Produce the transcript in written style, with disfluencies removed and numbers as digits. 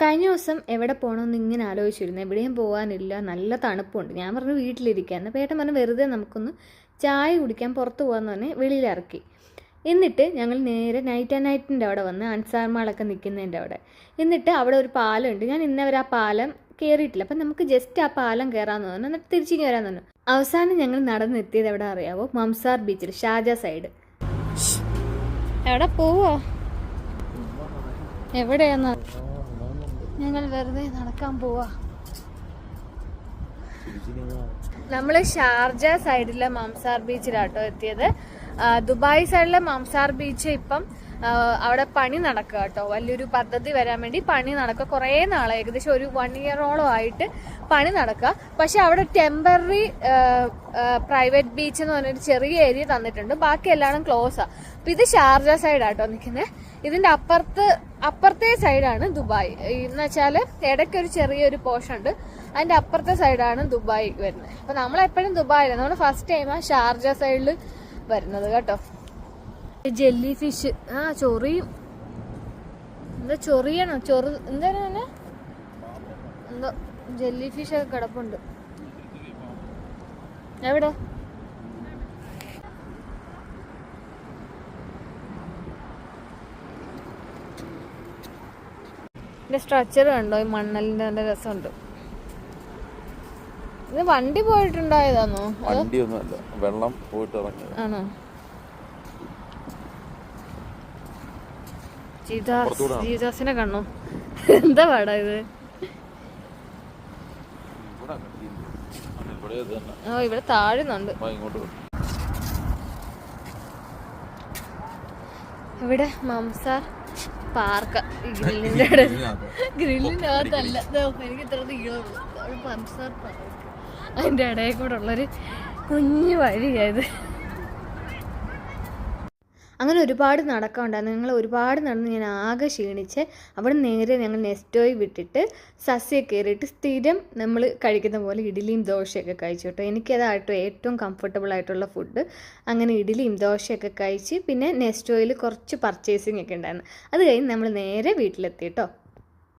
കഴിഞ്ഞ ദിവസം എവിടെ പോകണമെന്ന് ഇങ്ങനെ ആലോചിച്ചിരുന്നു. എവിടെയും പോകാനില്ല, നല്ല തണുപ്പുണ്ട്. ഞാൻ പറഞ്ഞു വീട്ടിലിരിക്കാൻ. അപ്പോൾ ഏട്ടൻ പറഞ്ഞു വെറുതെ നമുക്കൊന്ന് ചായ കുടിക്കാൻ പുറത്ത് പോകാമെന്ന് പറഞ്ഞ് വെളിയിലിറക്കി. എന്നിട്ട് ഞങ്ങൾ നേരെ നൈറ്റിൻ്റെ അവിടെ വന്ന് അൻസാർ മാളൊക്കെ നിൽക്കുന്നതിൻ്റെ അവിടെ. എന്നിട്ട് അവിടെ ഒരു പാലമുണ്ട്. ഞാൻ ഇന്നവരെ ആ പാലം കയറിയിട്ടില്ല. അപ്പം നമുക്ക് ജസ്റ്റ് ആ പാലം കയറാമെന്ന് പറഞ്ഞു. എന്നിട്ട് തിരിച്ചിങ്ങ് വരാമെന്ന് പറഞ്ഞു. അവസാനം ഞങ്ങൾ നടന്നെത്തിയത് എവിടെ അറിയാവോ? മംസാർ ബീച്ചിൽ, ഷാർജ സൈഡ്. എവിടെ പോവോ? എവിടെയാന്ന് ഞങ്ങൾ വെറുതെ നടക്കാൻ പോവാ. നമ്മൾ ഷാർജ സൈഡിലെ മംസാർ ബീച്ചിലാട്ടോ എത്തിയത്. ദുബായ് സൈഡിലെ മംസാർ ബീച്ച് ഇപ്പം അവിടെ പണി നടക്കുക കേട്ടോ. വലിയൊരു പദ്ധതി വരാൻ വേണ്ടി പണി നടക്കുക. കുറേ നാളെ, ഏകദേശം ഒരു 1 ഇയറോളം ആയിട്ട് പണി നടക്കുക. പക്ഷെ അവിടെ ടെമ്പററി പ്രൈവറ്റ് ബീച്ച് എന്ന് പറഞ്ഞൊരു ചെറിയ ഏരിയ തന്നിട്ടുണ്ട്. ബാക്കി എല്ലാവരും ക്ലോസാണ്. അപ്പം ഇത് ഷാർജ സൈഡാട്ടോ നിൽക്കുന്നത്. ഇതിൻ്റെ അപ്പുറത്തെ സൈഡാണ് ദുബായ്. എന്ന് വെച്ചാൽ ഇടയ്ക്കൊരു ചെറിയൊരു പോർഷൻ ഉണ്ട്. അതിൻ്റെ അപ്പുറത്തെ സൈഡാണ് ദുബായ് വരുന്നത്. അപ്പം നമ്മളെപ്പോഴും ദുബായിലാണ്. നമ്മൾ ഫസ്റ്റ് ടൈമാണ് ഷാർജ സൈഡിൽ വരുന്നത് കേട്ടോ. ജെല്ലി ഫിഷ്, ചൊറിയും. എന്താ ചൊറിയണോ? എന്താണ് തന്നെ എന്തോ ജെല്ലി ഫിഷ് ഒക്കെ കിടപ്പുണ്ട്. എവിടെ? ഇതിന്റെ സ്ട്രക്ചർ കണ്ടോ? ഈ മണ്ണലിന്റെ നല്ല രസമുണ്ട്. ഇത് വണ്ടി പോയിട്ടുണ്ടായതാണോ? വണ്ടിയൊന്നുമല്ല, വെള്ളം പോയിട്ട് ഇറങ്ങിയത് ആണോ? ജീതാസിനെ കണ്ണോ? എന്താ പാടാ ഇത്? ഇവിടെ താഴുന്നുണ്ട്. ഇവിടെ മംസാർ പാർക്ക്. ഗ്രില്ലിനകത്തല്ല, എനിക്ക് ഇത്ര നീളമുള്ളൂ. Mamzar park. അതിൻ്റെ ഇടയിൽ കൂടെ ഉള്ളൊരു കുഞ്ഞു വഴിയായത്. അങ്ങനെ ഒരുപാട് നടക്കാനുണ്ടായിരുന്നു. ഞങ്ങൾ ഒരുപാട് നടന്ന് ഞാൻ ആകെ ക്ഷീണിച്ച് അവിടെ നേരെ ഞങ്ങൾ നെസ്റ്റോയി വിട്ടിട്ട് സസ്യ കയറിയിട്ട് സ്ഥിരം നമ്മൾ കഴിക്കുന്ന പോലെ ഇഡ്ഡലിയും ദോശയൊക്കെ കഴിച്ചു കേട്ടോ. എനിക്കതായിട്ടോ ഏറ്റവും കംഫർട്ടബിൾ ആയിട്ടുള്ള ഫുഡ്. അങ്ങനെ ഇഡ്ഡലിയും ദോശയൊക്കെ കഴിച്ച് പിന്നെ നെസ്റ്റോയിൽ കുറച്ച് പർച്ചേസിങ് ഒക്കെ ഉണ്ടായിരുന്നു. അത് കഴിഞ്ഞ് നമ്മൾ നേരെ വീട്ടിലെത്തി കേട്ടോ.